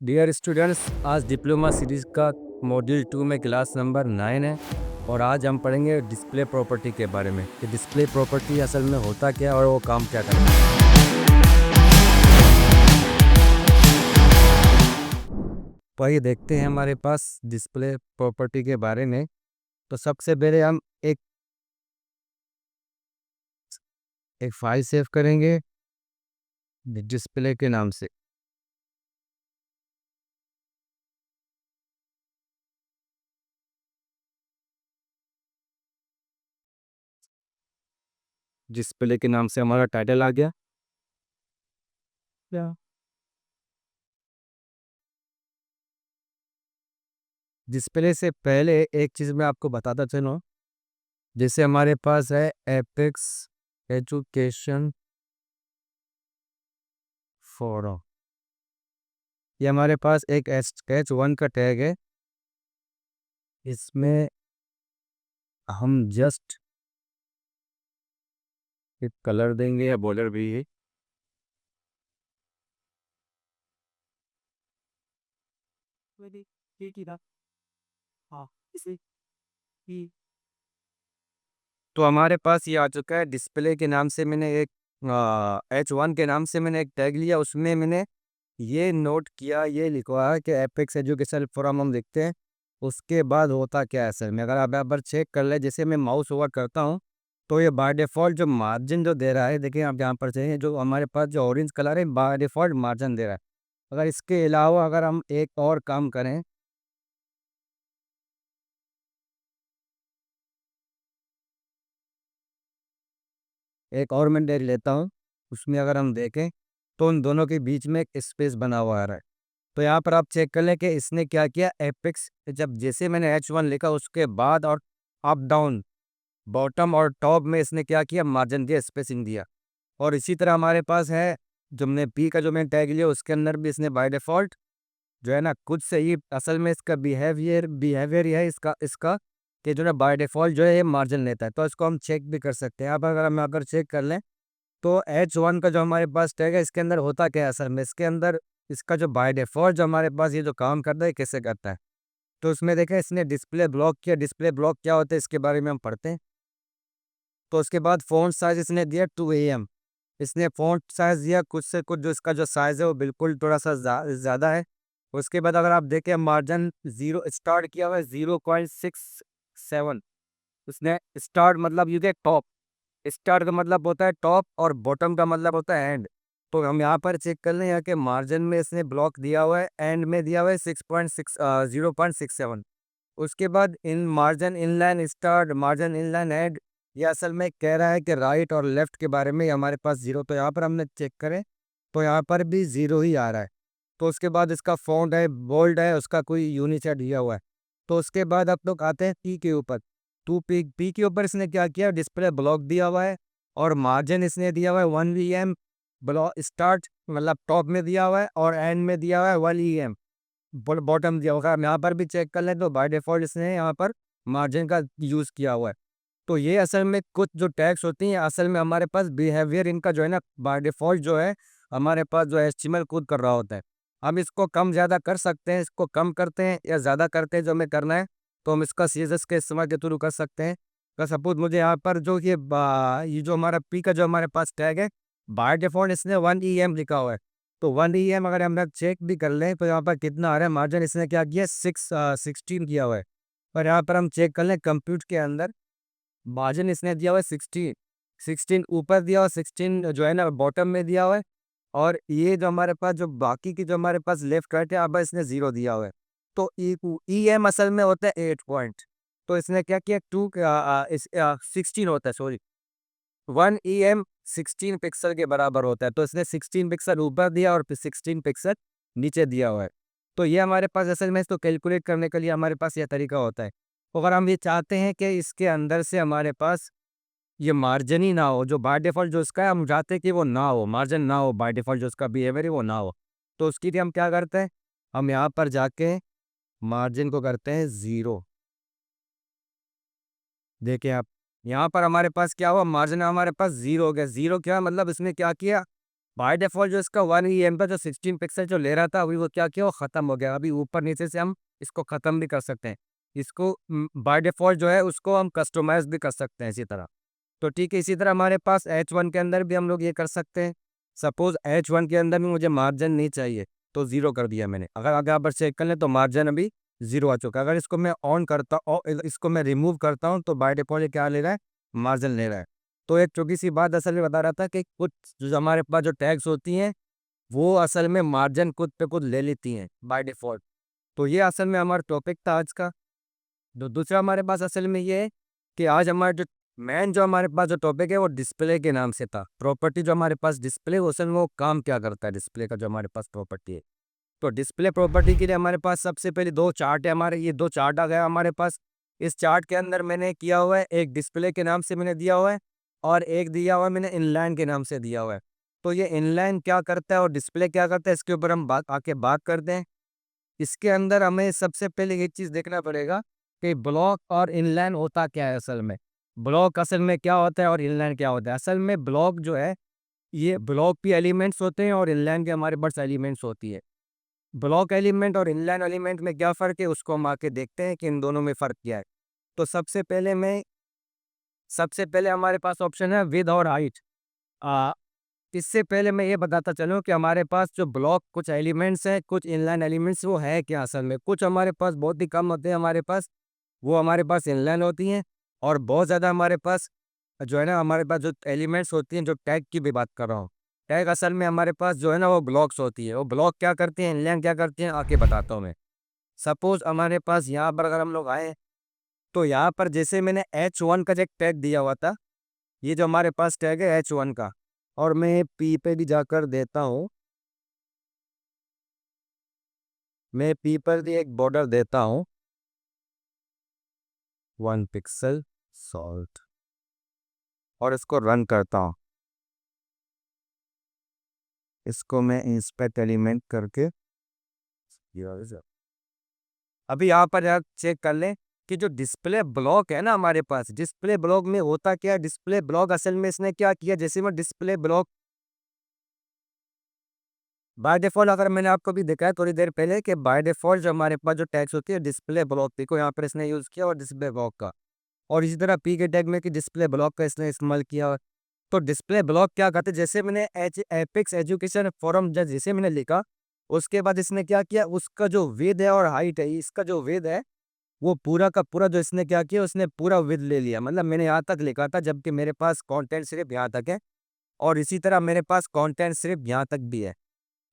Dear students, आज diploma series का module 2 में क्लास नंबर 9 है और आज हम पढ़ेंगे डिस्प्ले प्रॉपर्टी के बारे में कि डिस्प्ले प्रॉपर्टी असल में होता क्या है और वो काम क्या करता है। तो आइए देखते हैं हमारे पास डिस्प्ले प्रॉपर्टी के बारे में। तो सबसे पहले हम एक एक फाइल सेव करेंगे डिस्प्ले के नाम से। डिस्प्ले के नाम से हमारा टाइटल आ गया। डिस्प्ले से पहले एक चीज़ मैं आपको बताता चलूँ, जैसे हमारे पास है एपेक्स एजुकेशन फोरम। ये हमारे पास एक H1 का टैग है। इसमें हम जस्ट एक कलर देंगे या बॉर्डर भी है। तो हमारे पास ये आ चुका है। डिस्प्ले के नाम से मैंने एक H1 के नाम से मैंने एक टैग लिया। उसमें मैंने ये नोट किया, ये लिखवा है कि एपेक्स एजुकेशन फोरम हम लिखते हैं। उसके बाद होता क्या है असल में, अगर आप यहाँ पर चेक कर ले, जैसे मैं माउस ओवर करता हूँ तो ये बाय डिफ़ॉल्ट जो मार्जिन जो दे रहा है, देखिए आप यहाँ पर चाहिए जो हमारे पास जो ऑरेंज कलर है बाय डिफ़ॉल्ट मार्जिन दे रहा है। अगर इसके अलावा अगर हम एक और काम करें, एक और मैं देख लेता हूँ, उसमें अगर हम देखें तो उन दोनों के बीच में एक स्पेस बना हुआ आ रहा है। तो यहाँ पर आप चेक कर लें कि इसने क्या किया, एपेक्स जब जैसे मैंने H1 लिखा उसके बाद और अप डाउन बॉटम और टॉप में इसने क्या किया, मार्जिन दिया, स्पेसिंग दिया। और इसी तरह हमारे पास है जो हमने पी का जो मैंने टैग लिया उसके अंदर भी इसने बाय डिफ़ॉल्ट जो है ना खुद से ही असल में इसका बिहेवियर यह है इसका इसका कि जो है बाय डिफ़ॉल्ट जो है ये मार्जिन लेता है। तो इसको हम चेक भी कर सकते हैं। अब अगर हम यहाँ पर चेक कर लें तो H1 का जो हमारे पास टैग है इसके अंदर होता क्या है असल में, इसके अंदर इसका जो बाय डिफ़ॉल्ट जो हमारे पास ये जो काम करता है कैसे करता है। तो उसमें देखें इसने डिस्प्ले ब्लॉक किया। डिस्प्ले ब्लॉक क्या होता है इसके बारे में हम पढ़ते हैं। तो उसके बाद फ़ॉन्ट साइज़ इसने दिया 2am। इसने फ़ॉन्ट साइज़ दिया कुछ से कुछ, जो इसका जो साइज़ है वो बिल्कुल थोड़ा-सा ज़्यादा है। उसके बाद अगर आप देखें मार्जिन 0 स्टार्ट किया हुआ है 0.67। उसने स्टार्ट मतलब ये टॉप, स्टार्ट का मतलब होता है टॉप और बॉटम का मतलब होता है एंड। तो हम यहाँ पर चेक कर लें यहाँ के मार्जिन में इसने ब्लॉक दिया हुआ है, एंड में दिया हुआ है 0.67। उसके बाद in margin inline start, margin inline and, ये असल में कह रहा है कि राइट और लेफ्ट के बारे में हमारे पास जीरो। तो यहाँ पर हमने चेक करें तो यहाँ पर भी जीरो ही आ रहा है। तो उसके बाद इसका फ़ॉन्ट है बोल्ड है, उसका कोई यूनिसेट दिया हुआ है। तो उसके बाद आप लोग आते हैं पी के ऊपर। टू पी के ऊपर इसने क्या किया, डिस्प्ले ब्लॉक दिया हुआ है और मार्जिन इसने दिया हुआ है 1 ब्लॉक स्टार्ट मतलब टॉप में दिया हुआ है और एंड में दिया हुआ है 1 बॉटम दिया होगा। हम यहाँ पर भी चेक कर लें तो बाय डिफ़ॉल्ट इसने यहाँ पर मार्जिन का यूज़ किया हुआ है। तो ये असल में कुछ जो टैग्स होती हैं असल में हमारे पास बिहेवियर इनका जो है ना बाय डिफ़ॉल्ट जो है हमारे पास जो एचटीएमएल खुद कर रहा होता है। हम इसको कम ज़्यादा कर सकते हैं, इसको कम करते हैं या ज़्यादा करते हैं जो हमें करना है, तो हम इसका सीएसएस के इस्तेमाल के थ्रू कर सकते हैं। तो सपोज़ मुझे यहाँ पर जो ये जो हमारा पी का जो हमारे पास टैग है, बाय डिफ़ॉल्ट इसने 1 लिखा हुआ है। तो 1 अगर हम लोग चेक भी कर लें तो यहाँ पर कितना आ रहा है मार्जिन, इसने क्या किया 16 किया हुआ है। और यहाँ पर हम चेक कर लें कंप्यूट के अंदर मार्जिन इसने दिया हुआ है 16, 16 ऊपर दिया हुआ है, 16 जो है ना बॉटम में दिया हुआ है। और ये जो हमारे पास जो बाकी की जो हमारे पास लेफ्ट राइट है, अब इसने 0 दिया हुआ है। तो ई एम असल में होता है 8 पॉइंट। तो इसने क्या किया 16 होता है, सॉरी 1 16 पिक्सल के बराबर होता है। तो इसने 16 पिक्सल ऊपर दिया और फिर 16 पिक्सल नीचे दिया हुआ है। तो ये हमारे पास असल में इसको कैलकुलेट करने के लिए हमारे पास यह तरीका होता है। अगर हम ये चाहते हैं कि इसके अंदर से हमारे पास ये मार्जिन ही ना हो, जो बाय डिफ़ॉल्ट जो इसका है हम चाहते हैं कि वो ना हो, मार्जिन ना हो, बाय डिफ़ॉल्ट जो उसका बिहेवियर है वो ना हो। तो उसके लिए हम क्या करते हैं, हम यहाँ पर जाके मार्जिन को करते हैं 0। देखिए आप, यहाँ पर हमारे पास क्या हुआ, मार्जिन हमारे पास 0 हो गया। 0 क्या मतलब इसने क्या किया, बाय डिफ़ॉल्ट जो इसका 1 ईएम था, जो 16 पिक्सल जो ले रहा था, अभी वो क्या किया, वो ख़त्म हो गया। अभी ऊपर-नीचे से हम इसको ख़त्म भी कर सकते हैं। इसको बाय डिफ़ॉल्ट जो है उसको हम कस्टमाइज़ भी कर सकते हैं इसी तरह। तो ठीक है, इसी तरह हमारे पास H1 के अंदर भी हम लोग ये कर सकते हैं। सपोज़ H1 के अंदर भी मुझे मार्जिन नहीं चाहिए, तो 0 कर दिया मैंने। अगर आगे आप चेक कर लें तो मार्जिन अभी 0 आ चुका है। अगर इसको मैं ऑन करता इसको मैं रिमूव करता हूँ, तो बाय डिफ़ॉल्ट ये क्या ले रहा है, मार्जिन ले रहा है। तो एक छोटी-सी बात असल में बता रहा था कि कुछ जो हमारे पास जो टैग्स होती हैं, वो असल में मार्जिन खुद पे खुद ले लेती हैं बाय डिफ़ॉल्ट। तो ये असल में हमारा टॉपिक था आज का। तो दूसरा हमारे पास असल में ये है कि आज हमारा जो मेन जो हमारे पास जो टॉपिक है वो डिस्प्ले के नाम से था। प्रॉपर्टी जो हमारे पास डिस्प्ले असल में वो काम क्या करता है, डिस्प्ले का जो हमारे पास प्रॉपर्टी है। तो डिस्प्ले प्रॉपर्टी के लिए हमारे पास सबसे पहले 2 चार्ट है हमारे, ये 2 चार्ट आ गया हमारे पास। इस चार्ट के अंदर मैंने किया हुआ है, एक डिस्प्ले के नाम से मैंने दिया हुआ है और एक दिया हुआ है मैंने इनलाइन के नाम से दिया हुआ है। तो ये इनलाइन क्या करता है और डिस्प्ले क्या करता है, इसके ऊपर हम बात करते हैं। इसके अंदर हमें सबसे पहले ये चीज़ देखना पड़ेगा कि ब्लॉक और इनलाइन होता क्या है असल में। ब्लॉक असल में क्या होता है और इनलाइन क्या होता है? असल में ब्लॉक जो है, ये ब्लॉक भी एलिमेंट्स होते हैं और इनलाइन के हमारे पास एलिमेंट्स होती है। ब्लॉक एलिमेंट और इनलाइन एलिमेंट में क्या फ़र्क है, उसको हम आके देखते हैं कि इन दोनों में फ़र्क क्या है। तो सबसे पहले हमारे पास ऑप्शन है विड्थ और हाइट। अ, इससे पहले मैं ये बताता चलूँ कि हमारे पास जो ब्लॉक कुछ एलिमेंट्स हैं, कुछ इनलाइन एलिमेंट्स, वो है क्या असल में? कुछ हमारे पास बहुत ही कम होते हैं हमारे पास, वो हमारे पास इनलाइन होती हैं और बहुत ज़्यादा हमारे पास जो है ना, हमारे पास जो एलिमेंट्स होती हैं, जो टैग की भी बात कर रहा हूँ। टैग असल में हमारे पास जो है ना वो ब्लॉक्स होती है। वो ब्लॉक क्या करती हैं, इनलाइन क्या करती हैं, आके बताता हूँ मैं। सपोज़ हमारे पास यहाँ पर अगर हम लोग आएँ, तो यहाँ पर जैसे मैंने H1 का जो एक टैग दिया हुआ था, ये जो हमारे पास टैग है H1 का, और मैं P पे भी जाकर देता हूँ। मैं P पर भी एक बॉर्डर देता हूँ, 1 पिक्सल सॉल्ट, और इसको रन करता हूँ। इसको मैं इंस्पेक्ट एलिमेंट करके अभी यहाँ पर आप चेक कर लें कि जो डिस्प्ले ब्लॉक है ना हमारे पास, डिस्प्ले ब्लॉक में होता क्या है, डिस्प्ले ब्लॉक असल में इसने क्या किया, जैसे मैं डिस्प्ले ब्लॉक बाय डिफ़ॉल्ट, अगर मैंने आपको भी दिखाया थोड़ी देर पहले कि बाय डिफ़ॉल्ट जो हमारे पास जो टैग्स होती है डिस्प्ले ब्लॉक, देखो यहाँ पर इसने यूज़ किया और डिस्प्ले ब्लॉक का, और इसी तरह पी के टैग में कि डिस्प्ले ब्लॉक का इसने इस्तेमाल किया। तो डिस्प्ले ब्लॉक क्या करते हैं, जैसे मैंने एपेक्स एजुकेशन फोरम जैसे मैंने लिखा, उसके बाद इसने क्या किया, उसका जो विड्थ है और हाइट है, इसका जो विड्थ है वो पूरा का पूरा जो इसने क्या किया, उसने पूरा विड्थ ले लिया। मतलब मैंने यहाँ तक लिखा था, जबकि मेरे पास कंटेंट सिर्फ यहाँ तक है, और इसी तरह मेरे पास कंटेंट सिर्फ यहाँ तक भी है।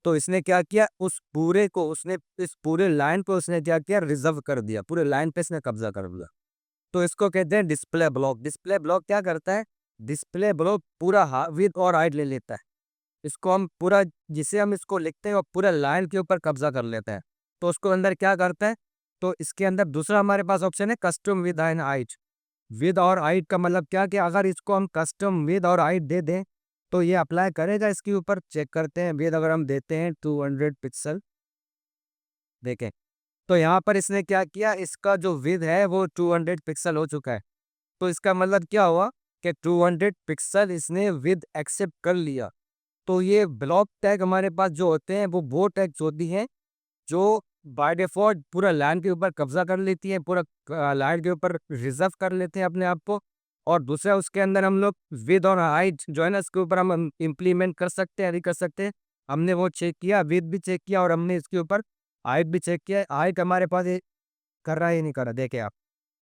तो इसने क्या किया, उस पूरे को उसने, इस पूरे लाइन को उसने क्या किया, रिजर्व कर दिया, पूरे लाइन पे इसने कब्जा कर लिया। तो इसको कहते हैं डिस्प्ले ब्लॉक। डिस्प्ले ब्लॉक क्या करता है, डिस्प्ले ब्लॉक पूरा विड्थ और हाइट ले लेता है। इसको हम पूरा, जिसे हम इसको लिखते हैं और पूरा लाइन के ऊपर कब्जा कर लेते हैं। तो उसको अंदर क्या करता है, तो इसके अंदर दूसरा हमारे पास ऑप्शन है custom with and height. With और हाइट का मतलब क्या, कि अगर इसको हम कस्टम विद और हाइट दे दें तो ये अप्लाई करेगा इसके ऊपर। चेक करते हैं, विद अगर हम देते हैं 200 पिक्सल, देखें तो यहाँ पर इसने क्या किया, इसका जो विद है वो 200 पिक्सल हो चुका है। तो इसका मतलब क्या हुआ कि 200 पिक्सल इसने विद एक्सेप्ट कर लिया। तो ये ब्लॉक टैग हमारे पास जो होते हैं वो टैग्स होती हैं जो बाय डिफ़ॉल्ट पूरा लाइन के ऊपर कब्ज़ा कर लेती हैं, पूरा लाइन के ऊपर रिज़र्व कर लेते हैं अपने आप को। और दूसरा उसके अंदर हम लोग विड्थ और हाइट जो है ना, इसके ऊपर हम इम्प्लीमेंट कर सकते हैं, नहीं कर सकते हैं। हमने वो चेक किया, विड्थ भी चेक किया और हमने इसके ऊपर हाइट भी चेक किया। हाइट हमारे पास ये कर रहा है या नहीं कर रहा, देखिए आप।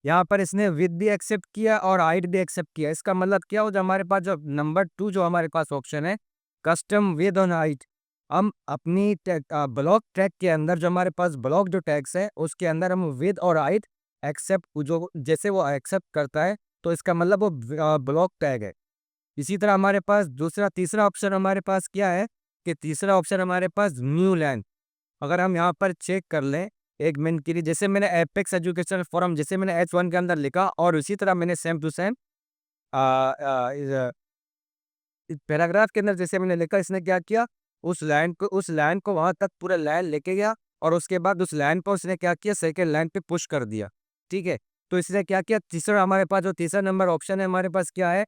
यहाँ पर इसने विड्थ भी एक्सेप्ट किया और हाइट भी एक्सेप्ट किया। इसका मतलब क्या हो, जो हमारे पास जो नंबर 2 जो हमारे पास ऑप्शन है, कस्टम विड्थ और हाइट, हम अपनी ब्लॉक टैग के अंदर जो हमारे पास ब्लॉक जो टैग्स है उसके अंदर हम विड्थ और हाइट एक्सेप्ट, जो जैसे वो एक्सेप्ट करता है तो इसका मतलब वो ब्लॉक टैग है। इसी तरह हमारे पास तीसरा ऑप्शन हमारे पास क्या है, कि तीसरा ऑप्शन हमारे पास न्यू लाइन। अगर हम यहाँ पर चेक कर लें 1 मिनट के लिए, जैसे मैंने एपेक्स एजुकेशन फोरम जैसे मैंने H1 के अंदर लिखा, और उसी तरह मैंने सेम टू सेम इस पैराग्राफ के अंदर जैसे मैंने लिखा, इसने क्या किया, उस लाइन को वहां तक पूरा लाइन लेके गया, और उसके बाद उस लाइन पर उसने क्या किया, सेकंड लाइन पे पुश कर दिया। ठीक है, तो इसने क्या किया, तीसरा हमारे पास जो तीसरा नंबर ऑप्शन है हमारे पास क्या है,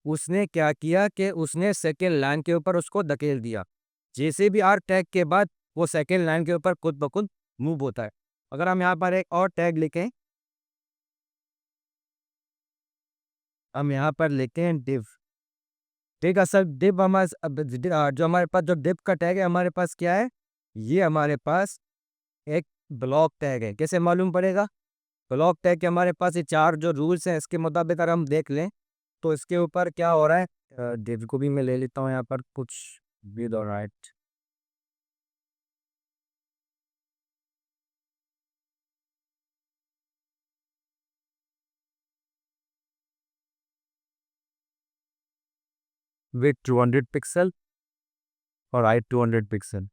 उसने क्या किया कि उसने सेकेंड लाइन के ऊपर उसको धकेल दिया। जैसे भी आर टैग के बाद वो सेकेंड लाइन के ऊपर खुद ब खुद मूव होता है। अगर हम यहाँ पर एक और टैग लिखें, हम यहाँ पर लिखते हैं div। ठीक है सर, div हमारे जो हमारे पास जो div का टैग है हमारे पास क्या है, ये हमारे पास एक ब्लॉक टैग है। कैसे मालूम पड़ेगा? ब्लॉक टैग के हमारे पास ये 4 जो रूल्स हैं इसके मुताबिक अगर हम देख लें तो इसके ऊपर क्या हो रहा है। div को भी मैं ले लेता हूँ यहाँ पर कुछ विद और राइट। विथ 200 पिक्सल और हाइट 200 पिक्सल।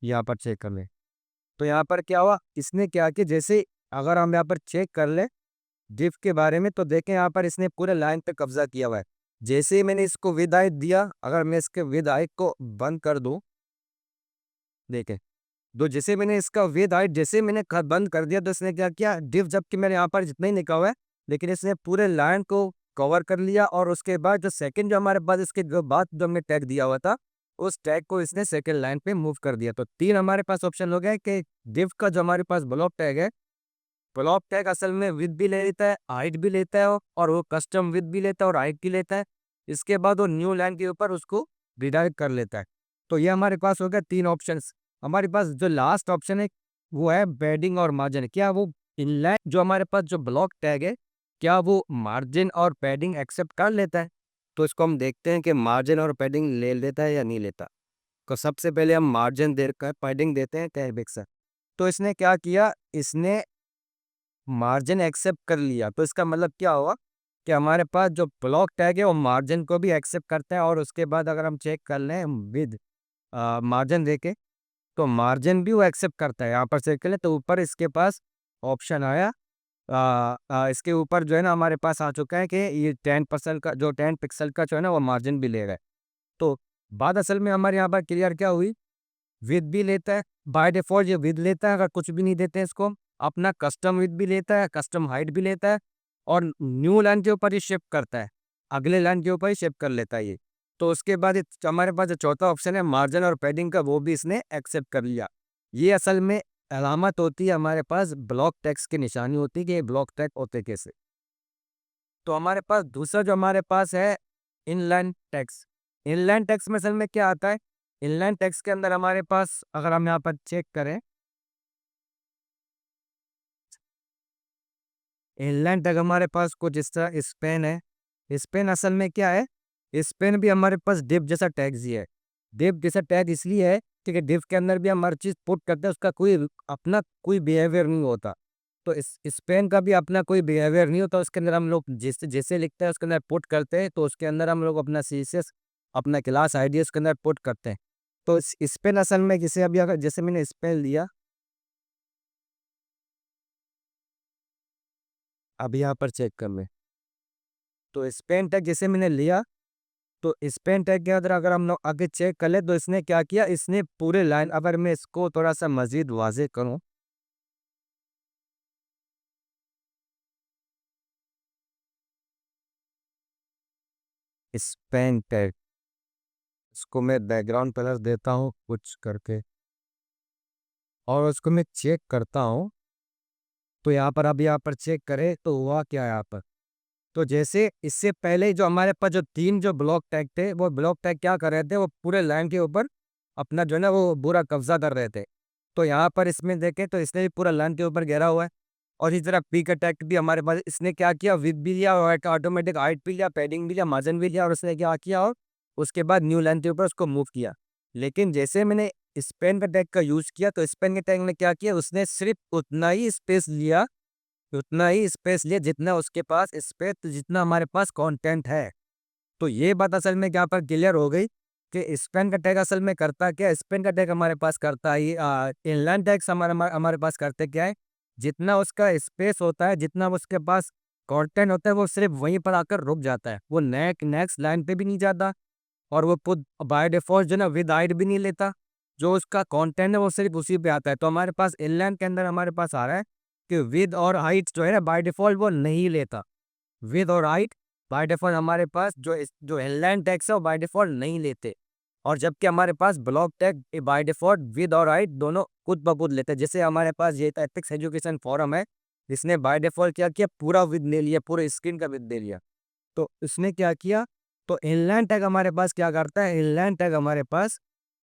यहाँ पर चेक कर लें। तो यहाँ पर क्या हुआ, इसने क्या कि जैसे अगर हम यहाँ पर चेक कर ले डिव के बारे में तो देखें यहाँ पर इसने पूरे लाइन पे कब्जा किया हुआ है। जैसे ही मैंने इसको विद हाइट दिया, अगर मैं इसके विद हाइट को बंद कर दूं, देखें तो जैसे मैंने इसका विद हाइट जैसे मैंने बंद कर दिया तो इसने क्या किया, डिव जबकि मैंने यहाँ पर जितना ही लिखा हुआ है लेकिन इसने पूरे लाइन को कवर कर लिया। और उसके बाद जो सेकंड जो हमारे पास इसके जो बाद जो हमने टैग दिया हुआ था उस टैग को इसने सेकंड लाइन पे मूव कर दिया। तो 3 हमारे पास ऑप्शन हो गए कि डिव का जो हमारे पास ब्लॉक टैग है, ब्लॉक टैग असल में विद भी ले लेता है, हाइट भी लेता है और वो कस्टम विद भी लेता है और हाइट भी लेता है। इसके बाद वो न्यू लाइन के ऊपर उसको रिडायरेक्ट कर लेता है। तो ये हमारे पास हो गया 3 ऑप्शंस। हमारे पास जो लास्ट ऑप्शन है वो है पैडिंग और मार्जिन। क्या वो इनलाइन जो हमारे पास जो ब्लॉक टैग है क्या वो मार्जिन और पैडिंग एक्सेप्ट कर लेता है? तो इसको हम देखते हैं कि मार्जिन और पैडिंग ले लेता है या नहीं लेता। तो सबसे पहले हम मार्जिन देकर पैडिंग देते हैं टैग से। तो इसने क्या किया, इसने मार्जिन एक्सेप्ट कर लिया। तो इसका मतलब क्या हुआ कि हमारे पास जो ब्लॉक टैग है वो मार्जिन को भी एक्सेप्ट करता है। और उसके बाद अगर हम चेक कर लें विद मार्जिन देके तो मार्जिन भी वो एक्सेप्ट करता है। यहाँ पर चेक कर लें तो ऊपर इसके पास ऑप्शन आया, इसके ऊपर जो है ना हमारे पास आ चुका है कि ये 10% का जो 10 पिक्सल का जो है ना वो मार्जिन भी ले रहा है। तो बात असल में हमारे यहाँ पर क्लियर क्या हुई, विद भी लेता है बाय डिफॉल्ट, ये विद लेता है अगर कुछ भी नहीं देते हैं इसको। अपना कस्टम विद भी लेता है, कस्टम हाइट भी लेता है और न्यू लाइन के ऊपर ही शिफ्ट करता है, अगले लाइन के ऊपर ही शिफ्ट कर लेता है ये। तो उसके बाद हमारे पास जो चौथा ऑप्शन है मार्जिन और पैडिंग का वो भी इसने एक्सेप्ट कर लिया। ये असल में अलामत होती है हमारे पास ब्लॉक टैक्स की निशानी होती है कि ये ब्लॉक टैग होते कैसे। तो हमारे पास दूसरा जो हमारे पास है इनलाइन टैक्स। इनलाइन टैक्स में असल में क्या आता है, इनलाइन टैक्स के अंदर हमारे पास अगर हम यहाँ पर चेक करें, इनलाइन टैग हमारे पास कुछ इस तरह स्पेन है। स्पेन असल में क्या है, स्पेन भी हमारे पास डिव जैसा टैग ही है। डिव जैसा टैग इसलिए है क्योंकि डिव के अंदर भी हम हर चीज़ पुट करते हैं, उसका कोई अपना कोई बिहेवियर नहीं होता। तो इस स्पेन का भी अपना कोई बिहेवियर नहीं होता, उसके अंदर हम लोग जैसे जैसे लिखते हैं उसके अंदर पुट करते हैं। तो उसके अंदर हम लोग अपना सीएसएस अपना क्लास आईडी उसके अंदर पुट करते हैं। तो स्पेन असल में जैसे अभी अगर जैसे मैंने स्पेन लिया, अभी यहाँ पर चेक कर लें तो स्पेन टैग जैसे मैंने लिया तो स्पेन टैग के अंदर अगर हम लोग आगे चेक कर ले तो इसने क्या किया, इसने पूरे लाइन अगर मैं इसको थोड़ा सा मजीद वाजे करूं, स्पेन टैग इसको मैं बैकग्राउंड कलर देता हूं कुछ करके और उसको मैं चेक करता हूं। तो यहाँ पर अब यहाँ पर चेक करें तो हुआ क्या यहाँ पर, तो जैसे इससे पहले जो हमारे पास जो 3 जो ब्लॉक टैग थे वो ब्लॉक टैग क्या कर रहे थे, वो पूरे लाइन के ऊपर अपना जो है ना वो बुरा कब्जा कर रहे थे। तो यहाँ पर इसमें देखें तो इसने भी पूरा लाइन के ऊपर घेरा हुआ है। और इसी तरह पीक अटैक भी हमारे पास इसने क्या किया, विद भी लिया और ऑटोमेटिक हाइट भी लिया, पैडिंग भी लिया, मार्जिन भी लिया और उसने क्या किया और उसके बाद न्यू लाइन के ऊपर उसको मूव किया। लेकिन जैसे मैंने स्पेन का टैग का यूज किया तो स्पेन के टैग ने क्या किया, उसने सिर्फ उतना ही स्पेस लिया जितना उसके पास स्पेस जितना हमारे पास कंटेंट है। तो ये बात असल में यहाँ पर क्लियर हो गई कि स्पेन का टैग असल में करता क्या है। स्पेन का टैग हमारे पास करता है इनलाइन टैग्स हमारे हमारे हमारे पास करते क्या है, जितना उसका स्पेस होता है जितना उसके पास कंटेंट होता है वो सिर्फ वहीं पर आकर रुक जाता है, वो नेक्स्ट लाइन पे भी नहीं जाता। और वो खुद बाय डिफॉल्ट जो ना विद हाइट भी नहीं लेता, जो उसका कंटेंट है वो सिर्फ उसी पे आता है। तो हमारे पास इनलाइन के अंदर हमारे पास आ रहा है कि विद और हाइट जो है ना बाय डिफॉल्ट वो नहीं लेता। विद और हाइट बाय डिफॉल्ट हमारे पास जो इनलाइन टैग्स है वो बाय डिफॉल्ट नहीं लेते। और जबकि हमारे पास block tag by default width और हाइट दोनों खुद ब खुद लेते हैं। जैसे हमारे पास ये एपिक्स एजुकेशन फोरम है, जिसने बाय डिफॉल्ट क्या किया, पूरा विद ले लिया, पूरे स्क्रीन का विद ले लिया। तो इसने क्या किया, तो इनलाइन टैग हमारे पास क्या करता है, इनलाइन टैग हमारे पास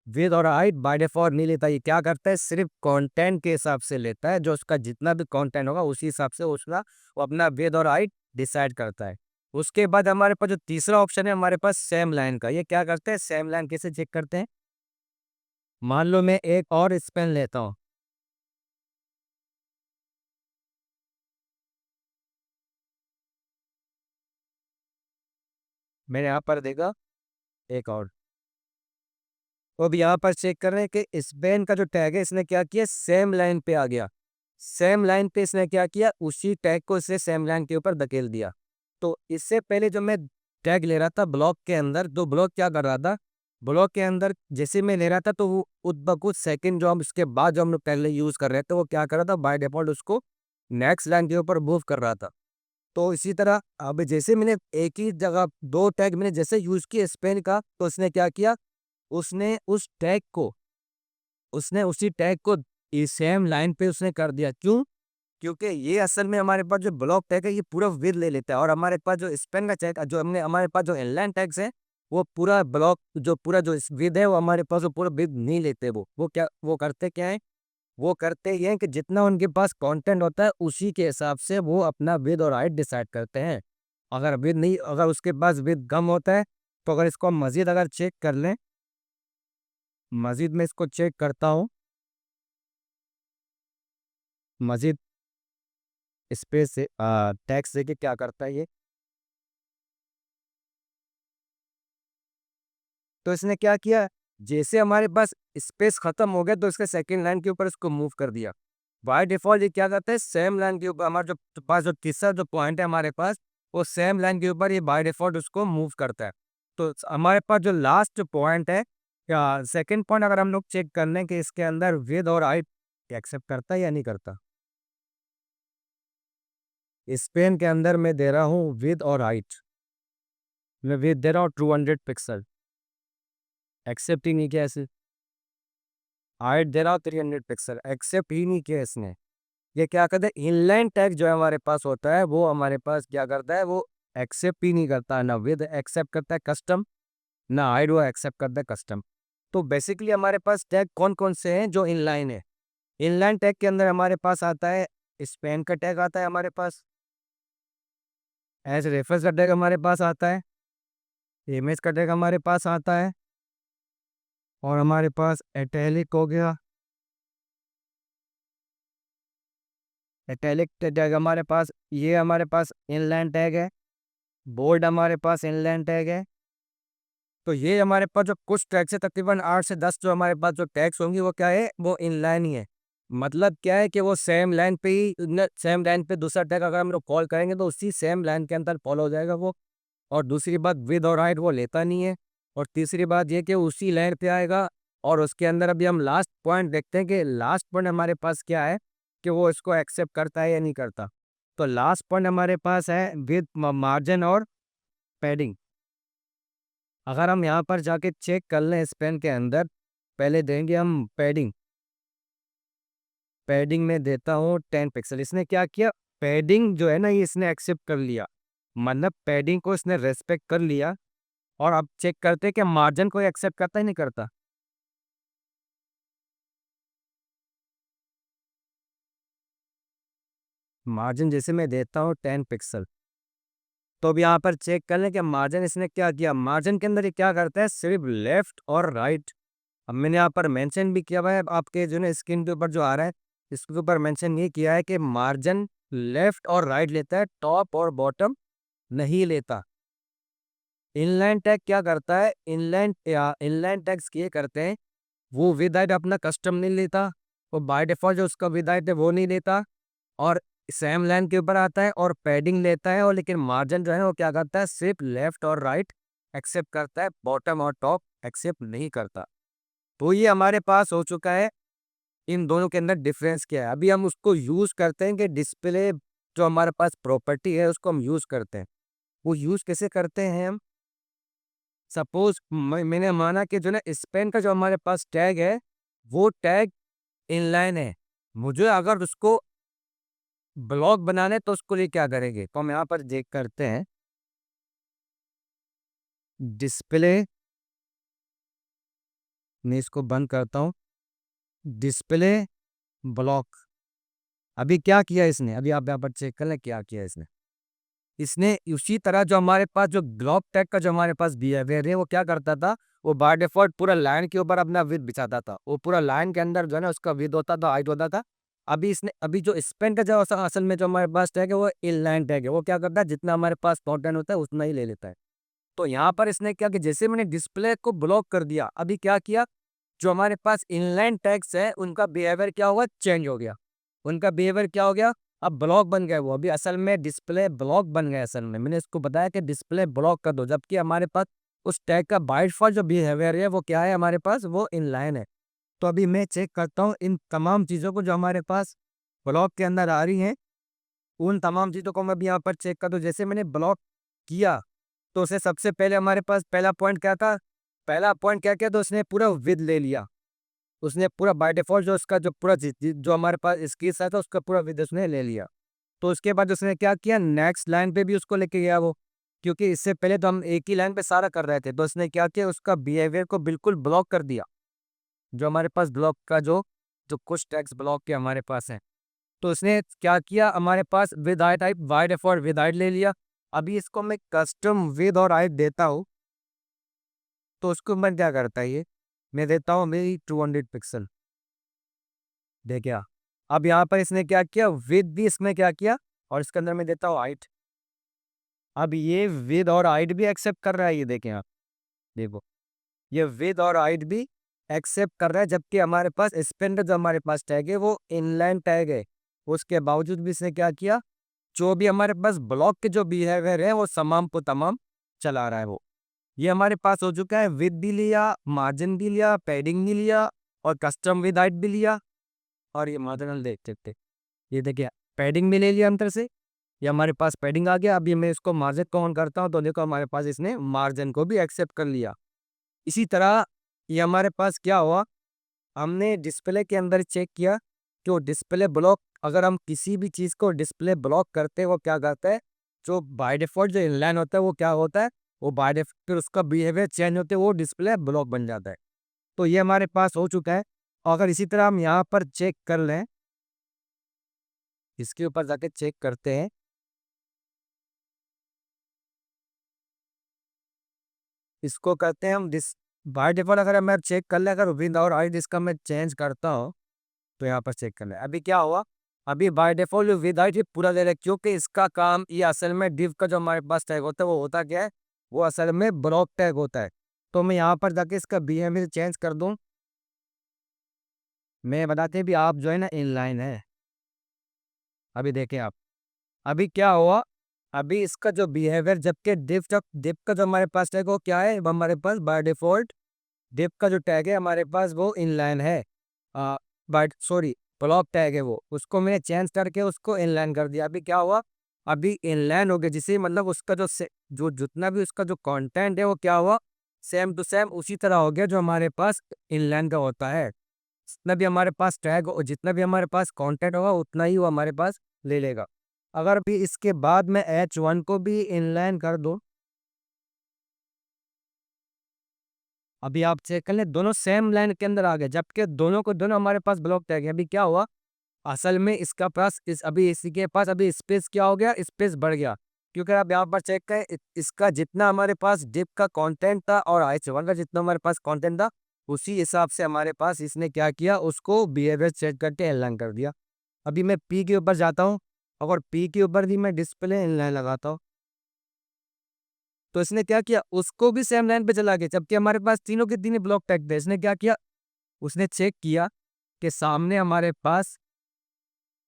विद और हाइट बाय डिफॉल्ट नहीं लेता। ये क्या करता है, सिर्फ कंटेंट के हिसाब से लेता है, जो उसका जितना भी कंटेंट होगा उसी हिसाब से उसका वो अपना विद और हाइट डिसाइड करता है। उसके बाद हमारे पास जो तीसरा ऑप्शन है हमारे पास सेम लाइन का, ये क्या करते हैं, सेम लाइन कैसे चेक करते हैं। मान लो मैं एक और स्पेन लेता हूँ, मैंने यहाँ पर देखा एक और, तो अब यहाँ पर चेक कर रहे हैं कि स्पेन का जो टैग है इसने क्या किया, सेम लाइन पे आ गया। सेम लाइन पे इसने क्या किया, उसी टैग को इससे सेम लाइन के ऊपर धकेल दिया। तो इससे पहले जो मैं टैग ले रहा था ब्लॉक के अंदर, तो ब्लॉक क्या कर रहा था, ब्लॉक के अंदर जैसे मैं ले रहा था तो वो खुद ब खुद सेकंड जो हम उसके बाद जो हम लोग पहले यूज कर रहे थे वो क्या कर रहा था, बाय डिफॉल्ट उसको नेक्स्ट लाइन के ऊपर मूव कर रहा था। तो इसी तरह अब जैसे मैंने एक ही जगह दो टैग मैंने जैसे यूज किया स्पेन का, तो उसने क्या किया, उसने उस टैग को उसने उसी टैग को सेम लाइन पे उसने कर दिया। क्यों, क्योंकि ये असल में हमारे पास जो ब्लॉक टैग है ये पूरा विद ले लेता है, और हमारे पास जो स्पेन का टैग जो हमने हमारे पास जो इनलाइन टैग्स है वो पूरा ब्लॉक जो पूरा जो विद है वो हमारे पास वो पूरा विद नहीं लेते। वो क्या वो करते क्या है, वो करते ये हैं कि जितना उनके पास कंटेंट होता है उसी के हिसाब से वो अपना विद और हाइट डिसाइड करते हैं। अगर विद नहीं, अगर उसके पास विद कम होता है, तो अगर इसको हम मजीद अगर चेक कर लें, मजीद में इसको चेक करता हूँ, मजीद स्पेस से टैक्स देके क्या करता है ये, तो इसने क्या किया, जैसे हमारे पास स्पेस खत्म हो गया तो इसके सेकंड लाइन के ऊपर इसको मूव कर दिया। बाय डिफॉल्ट ये क्या करता है, सेम लाइन के ऊपर हमारा जो पास जो तीसरा जो पॉइंट है हमारे पास, वो सेम लाइन के ऊपर ये बाय डिफॉल्ट उसको मूव करता है। तो हमारे पास जो लास्ट पॉइंट है या सेकंड पॉइंट, अगर हम लोग चेक कर लें कि इसके अंदर विद और हाइट एक्सेप्ट करता है या नहीं करता। स्पेन के अंदर मैं दे रहा हूँ विद और हाइट, मैं विद दे रहा हूँ 200 पिक्सल, एक्सेप्ट ही नहीं किया इसे। हाइट दे रहा हूँ 300 पिक्सल, एक्सेप्ट ही नहीं किया इसने। ये क्या करता है, इनलाइन टैग जो है हमारे पास होता है वो हमारे पास क्या करता है, वो एक्सेप्ट ही नहीं करता, ना विद एक्सेप्ट करता है कस्टम, ना हाइड वो एक्सेप्ट करता है कस्टम। तो बेसिकली हमारे पास टैग कौन कौन से हैं जो इनलाइन है। इनलाइन टैग के अंदर हमारे पास आता है स्पेन का टैग आता है हमारे पास, एज रेफरेंस का टैग हमारे पास आता है, इमेज का टैग हमारे पास आता है, और हमारे पास इटैलिक हो गया, इटैलिक टैग हमारे पास, ये हमारे पास इनलाइन टैग है, बोल्ड हमारे पास इनलाइन टैग है। तो ये हमारे पास जो कुछ टैग्स है तकरीबन 8 से 10 जो हमारे पास जो टैग्स होंगी वो क्या है, वो इनलाइन ही है। मतलब क्या है कि वो सेम लाइन पे ही सेम लाइन पे दूसरा टैग अगर हम लोग कॉल करेंगे तो उसी सेम लाइन के अंदर फॉलो हो जाएगा वो। और दूसरी बात विद और हाइट वो लेता नहीं है। और तीसरी बात ये कि उसी लाइन पे आएगा। और उसके अंदर अभी हम लास्ट पॉइंट देखते हैं कि लास्ट पॉइंट हमारे पास क्या है, कि वो इसको एक्सेप्ट करता है या नहीं करता। तो लास्ट पॉइंट हमारे पास है विद मार्जिन और पैडिंग। अगर हम यहाँ पर जाके चेक कर लें इस पेन के अंदर, पहले देंगे हम पैडिंग, पैडिंग में देता हूँ 10 पिक्सल। इसने क्या किया, पैडिंग जो है ना ये इसने एक्सेप्ट कर लिया, मतलब पैडिंग को इसने रेस्पेक्ट कर लिया। और अब चेक करते हैं कि मार्जिन को एक्सेप्ट करता ही नहीं करता। मार्जिन जैसे मैं देता हूँ 10 पिक्सल, तो अब यहाँ पर चेक कर लें कि मार्जिन इसने क्या किया। मार्जिन के अंदर ये क्या करता है, सिर्फ लेफ्ट और राइट। अब मैंने यहाँ पर मेंशन भी किया हुआ है, आपके जो है स्क्रीन के ऊपर जो आ रहा है इसके ऊपर मेंशन ये किया है कि मार्जिन लेफ्ट और राइट लेता है, टॉप और बॉटम नहीं लेता। इनलाइन टैग क्या करता है, इनलाइन या इनलाइन टैग्स ये करते हैं, वो विद हाइट अपना कस्टम नहीं लेता, वो बाय डिफॉल्ट जो उसका विद हाइट है वो नहीं लेता, और सेम लाइन के ऊपर आता है और पैडिंग लेता है। और लेकिन मार्जिन जो है वो क्या करता है, सिर्फ लेफ्ट और राइट एक्सेप्ट करता है, बॉटम और टॉप एक्सेप्ट नहीं करता। तो ये हमारे पास हो चुका है इन दोनों के अंदर डिफरेंस क्या है। अभी हम उसको यूज़ करते हैं कि डिस्प्ले जो हमारे पास प्रॉपर्टी है उसको हम यूज़ करते हैं। वो यूज़ कैसे करते हैं हम? सपोज़ मैंने माना कि जो ना स्पेन का जो हमारे पास टैग है, वो टैग इनलाइन है। मुझे अगर उसको ब्लॉक बनाना है तो उसके लिए क्या करेंगे? तो हम यहाँ पर चेक करते हैं, डिस्प्ले मैं इसको बंद करता हूँ, डिस्प्ले ब्लॉक। अभी क्या किया इसने? अभी आप यहाँ पर चेक कर लें क्या किया इसने। इसने उसी तरह जो हमारे पास जो ग्लोब टैग का जो हमारे पास बिहेवियर है वो क्या करता था, वो बाय डिफॉल्ट पूरा लाइन के ऊपर अपना विड्थ बिछाता था। वो पूरा लाइन के अंदर जो है ना उसका विड्थ होता था, हाइट होता था। अभी जो स्पेन का जो असल में जो हमारे पास टैग है वो इनलाइन टैग है। वो क्या करता है, जितना हमारे पास कंटेंट होता है उतना ही ले लेता है। तो यहाँ पर इसने क्या कि जैसे मैंने डिस्प्ले को ब्लॉक कर दिया, अभी क्या किया, जो हमारे पास इनलाइन टैग्स है उनका बिहेवियर क्या हुआ, चेंज हो गया। उनका बिहेवियर क्या हो गया, अब ब्लॉक बन गए। वो अभी असल में डिस्प्ले ब्लॉक बन गए। असल में मैंने इसको बताया कि डिस्प्ले ब्लॉक कर दो, जबकि हमारे पास उस टैग का बाय डिफॉल्ट जो बिहेवियर है वो क्या है, हमारे पास वो इनलाइन है। तो अभी मैं चेक करता हूँ इन तमाम चीज़ों को जो हमारे पास ब्लॉक के अंदर आ रही हैं, उन तमाम चीज़ों को मैं अभी यहाँ पर चेक कर दूँ। जैसे मैंने ब्लॉक किया तो उसे सबसे पहले हमारे पास पहला पॉइंट क्या था, पहला पॉइंट क्या किया, तो उसने पूरा विद ले लिया। उसने पूरा बाय डिफ़ॉल्ट जो उसका जो पूरा जो हमारे पास स्केच था उसका पूरा विद उसने ले लिया। तो उसके बाद उसने क्या किया, नेक्स्ट लाइन पे भी उसको लेके गया वो, क्योंकि इससे पहले तो हम एक ही लाइन पे सारा कर रहे थे। तो उसने क्या किया, उसका बिहेवियर को बिल्कुल ब्लॉक कर दिया। जो हमारे पास ब्लॉक का जो कुछ टैग्स ब्लॉक के हमारे पास हैं, तो उसने क्या किया, हमारे पास width height type by default width height ले लिया। अभी इसको मैं कस्टम विद और हाइट देता हूँ, तो उसको मैं क्या करता है ये, मैं देता हूँ मेरी 200 पिक्सल। देखिए, अब यहाँ पर इसने क्या किया, विद भी इसमें क्या किया, और इसके अंदर मैं देता हूँ हाइट। अब ये विद और हाइट भी एक्सेप्ट कर रहा है, ये देखें आप, देखो ये विद और हाइट भी एक्सेप्ट कर रहा है, जबकि हमारे पास स्पेंडर जो हमारे पास टैग है वो इनलाइन टैग है। उसके बावजूद भी इसने क्या किया, जो भी हमारे पास ब्लॉक के जो बिहेवियर है वो तमाम को तमाम चला रहा है वो। ये हमारे पास हो चुका है, विद भी लिया, मार्जिन भी लिया, पैडिंग भी लिया, और कस्टम विद हाइट भी लिया, और ये मार्जिनल देख सकते, ये देखिए पैडिंग भी ले लिया अंदर से, ये हमारे पास पैडिंग आ गया। अभी मैं इसको मार्जिन को ऑन करता हूँ तो देखो हमारे पास इसने मार्जिन को भी एक्सेप्ट कर लिया। इसी तरह ये हमारे पास क्या हुआ, हमने डिस्प्ले के अंदर चेक किया, जो डिस्प्ले ब्लॉक, अगर हम किसी भी चीज़ को डिस्प्ले ब्लॉक करते हैं वो क्या करता है, जो बाय डिफ़ॉल्ट जो इनलाइन होता है वो क्या होता है, वो बाय डिफ़ॉल्ट फिर उसका बिहेवियर चेंज होते है, वो डिस्प्ले ब्लॉक बन जाता है। तो ये हमारे पास हो चुका है। अगर इसी तरह हम यहाँ पर चेक कर लें, इसके ऊपर जाके चेक करते हैं, इसको करते हैं हम बाय डिफ़ॉल्ट अगर मैं चेक कर लें, अगर विद और हाइट इसका मैं चेंज करता हूँ, तो यहाँ पर चेक कर लें। अभी क्या हुआ, अभी बाय डिफ़ॉल्ट विद हाइट ये पूरा दे रहा है, क्योंकि इसका काम ये असल में डिव का जो हमारे पास टैग होता है वो होता क्या है, वो असल में ब्लॉक टैग होता है। तो मैं यहाँ पर जाके इसका बिहेवियर चेंज कर दूँ, मैं बताते हैं भी आप जो है ना इनलाइन है। अभी देखें आप, अभी क्या हुआ, अभी इसका जो बिहेवियर, जबकि डिव का जो हमारे पास टैग वो क्या है, वो हमारे पास बाय डिफ़ॉल्ट डिव का जो टैग है हमारे पास वो इनलाइन है। बट सॉरी, ब्लॉक टैग है वो, उसको मैंने चेंज करके उसको इनलाइन कर दिया। अभी क्या हुआ, अभी इनलाइन हो गया, जिसे मतलब उसका जो जितना भी उसका जो कंटेंट है वो क्या हुआ, सेम टू सेम उसी तरह हो गया जो हमारे पास इनलाइन का होता है। जितना भी हमारे पास टैग और जितना भी हमारे पास कंटेंट होगा उतना ही वो हमारे पास ले लेगा। अगर भी इसके बाद मैं H1 को भी इनलाइन कर दूं, अभी आप चेक कर लें, दोनों सेम लाइन के अंदर आ गए, जबकि दोनों को दोनों हमारे पास ब्लॉक टैग है। अभी क्या हुआ, असल में इसका पास अभी इसी के पास अभी स्पेस क्या हो गया, स्पेस बढ़ गया, क्योंकि आप यहाँ पर चेक करें, इसका जितना हमारे पास डिप का कंटेंट था और H1 का जितना हमारे पास कंटेंट था, उसी हिसाब से हमारे पास इसने क्या किया, उसको बिहेवियर चेक करके इनलाइन कर दिया। अभी मैं पी के ऊपर जाता हूँ, अगर पी के ऊपर भी मैं डिस्प्ले इनलाइन लगाता हूँ, तो इसने क्या किया, उसको भी सेम लाइन पे चला गया, जबकि हमारे पास तीनों के तीनों ब्लॉक टैग थे। इसने क्या किया, उसने चेक किया कि सामने हमारे पास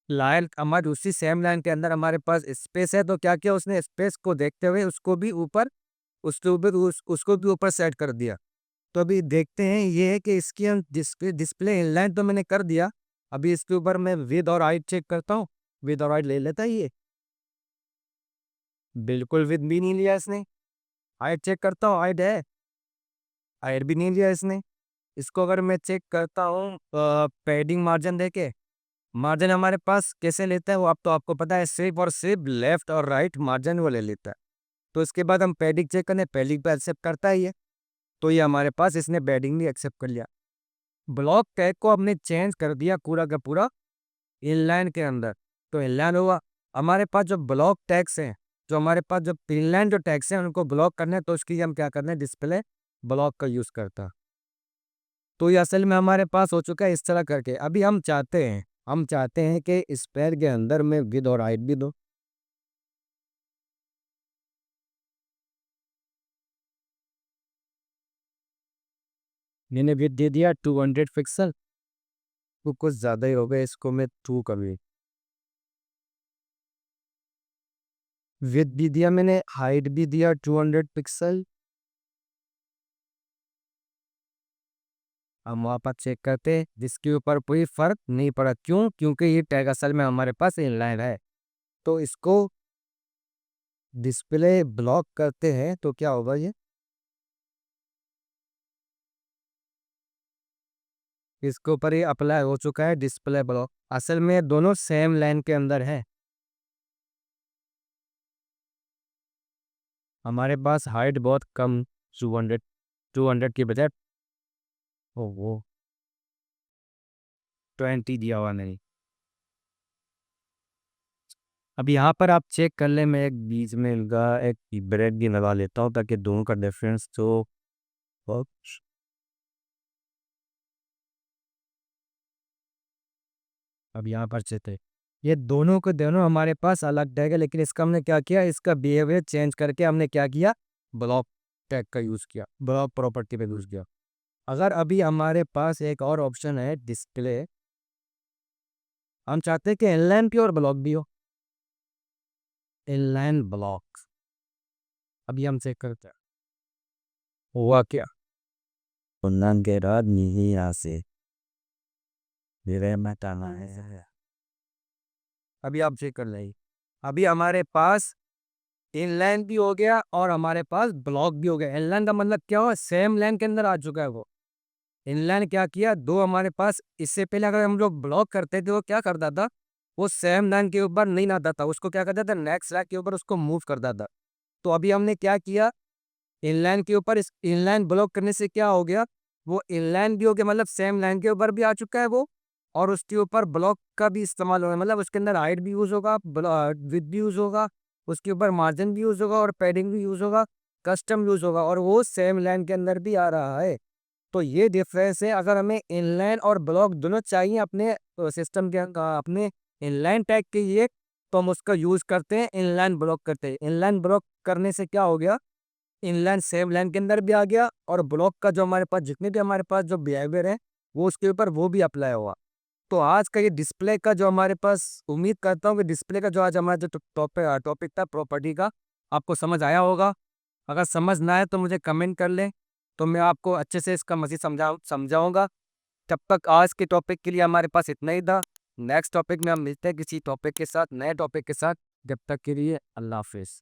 लाइन, हमारी उसी सेम लाइन के अंदर हमारे पास स्पेस है, तो क्या किया उसने, स्पेस को देखते हुए उसको भी ऊपर, उसको भी ऊपर सेट कर दिया। तो अभी देखते हैं, ये है कि इसकी हम डिस्प्ले इनलाइन तो मैंने कर दिया, अभी इसके ऊपर मैं विद और हाइट चेक करता हूँ, विद और हाइट ले लेता है ये, बिल्कुल विद भी नहीं लिया इसने। हाइट चेक करता हूँ, हाइट है, हाइट भी नहीं लिया इसने। इसको अगर मैं चेक करता हूँ पैडिंग मार्जिन देके, मार्जिन हमारे पास कैसे लेता है वो आप तो आपको पता है, सिर्फ और सिर्फ लेफ्ट और राइट मार्जिन वो ले लेता है। तो इसके बाद हम पैडिंग चेक करें, पैडिंग पे एक्सेप्ट करता है ये, तो ये हमारे पास इसने पैडिंग भी एक्सेप्ट कर लिया। ब्लॉक टैग को हमने चेंज कर दिया पूरा का पूरा इनलाइन के अंदर, तो इनलाइन हुआ। हमारे पास जो ब्लॉक टैग्स हैं, जो हमारे पास जो इनलाइन जो टैग्स हैं उनको ब्लॉक करना है, तो उसकी हम क्या करना है, डिस्प्ले ब्लॉक का यूज़ करता। तो ये असल में हमारे पास हो चुका है इस तरह करके। अभी हम चाहते हैं कि स्पेयर के अंदर में विद और हाइट भी दो। मैंने विद दे दिया 200 पिक्सल, तो कुछ ज़्यादा ही हो गया, इसको मैं 2 कर भी। विद भी दिया मैंने, हाइट भी दिया 200 पिक्सल। हम वहाँ पर चेक करते हैं, जिसके ऊपर कोई फ़र्क नहीं पड़ा। क्यों? क्योंकि ये टैग असल में हमारे पास इनलाइन है। तो इसको डिस्प्ले ब्लॉक करते हैं तो क्या होगा ये, इसके ऊपर ये अप्लाई हो चुका है डिस्प्ले ब्लॉक। असल में दोनों सेम लाइन के अंदर है। हमारे पास हाइट बहुत कम, 200 200 की बजाय वो 20 दिया हुआ नहीं। अब यहाँ पर आप चेक कर ले, मैं एक बीच में इनका एक ब्रेक भी लगा लेता हूँ ताकि दोनों का डिफरेंस तो हो। अब यहाँ पर चेक है, ये दोनों के दोनों हमारे पास अलग टैग है, लेकिन इसका हमने क्या किया, इसका बिहेवियर चेंज करके हमने क्या किया, ब्लॉक टैग का यूज़ किया, ब्लॉक प्रॉपर्टी पे यूज़ किया। अगर अभी हमारे पास एक और ऑप्शन है डिस्प्ले, हम चाहते हैं कि इनलाइन भी और ब्लॉक भी हो, इनलाइन ब्लॉक। अभी हम चेक करते हैं हुआ क्या। उन्नन के रात नहीं यहाँ से मेरे में टाना है। अभी आप चेक कर लीजिए, अभी हमारे पास इनलाइन भी हो गया और हमारे पास ब्लॉक भी हो गया। इनलाइन का मतलब क्या हुआ, सेम लाइन के अंदर आ चुका है वो। इनलाइन क्या किया, दो हमारे पास, इससे पहले अगर हम लोग ब्लॉक करते थे वो क्या करता था, वो सेम लाइन के ऊपर नहीं आता था, उसको क्या करता था, नेक्स्ट लाइन के ऊपर उसको मूव करता था। तो अभी हमने क्या किया, इनलाइन के ऊपर इस इनलाइन ब्लॉक करने से क्या हो गया, वो इनलाइन भी हो गया, मतलब सेम लाइन के ऊपर भी आ चुका है वो, और उसके ऊपर ब्लॉक का भी इस्तेमाल होगा, मतलब उसके अंदर हाइट भी यूज़ होगा, विड्थ भी यूज़ होगा, उसके ऊपर मार्जिन भी यूज़ होगा और पैडिंग भी यूज़ होगा, कस्टम यूज़ होगा, और वो सेम लाइन के अंदर भी आ रहा है। तो ये डिफरेंस है। अगर हमें इनलाइन और ब्लॉक दोनों चाहिए अपने सिस्टम के अपने इनलाइन टैग के लिए, तो हम उसका यूज़ करते हैं, इनलाइन ब्लॉक करते हैं। इनलाइन ब्लॉक करने से क्या हो गया, इनलाइन सेम लाइन के अंदर भी आ गया, और ब्लॉक का जो हमारे पास जितने भी हमारे पास जो बिहेवियर है वो उसके ऊपर वो भी अप्लाई हुआ। तो आज का ये डिस्प्ले का जो हमारे पास, उम्मीद करता हूँ कि डिस्प्ले का जो आज हमारा जो टॉपिक था प्रॉपर्टी का, आपको समझ आया होगा। अगर समझ ना आए तो मुझे कमेंट कर लें, तो मैं आपको अच्छे से इसका मज़ीद समझाऊंगा। तब तक आज के टॉपिक के लिए हमारे पास इतना ही था। नेक्स्ट टॉपिक में हम मिलते हैं किसी टॉपिक के साथ, नए टॉपिक के साथ। जब तक के लिए अल्लाह हाफिज़।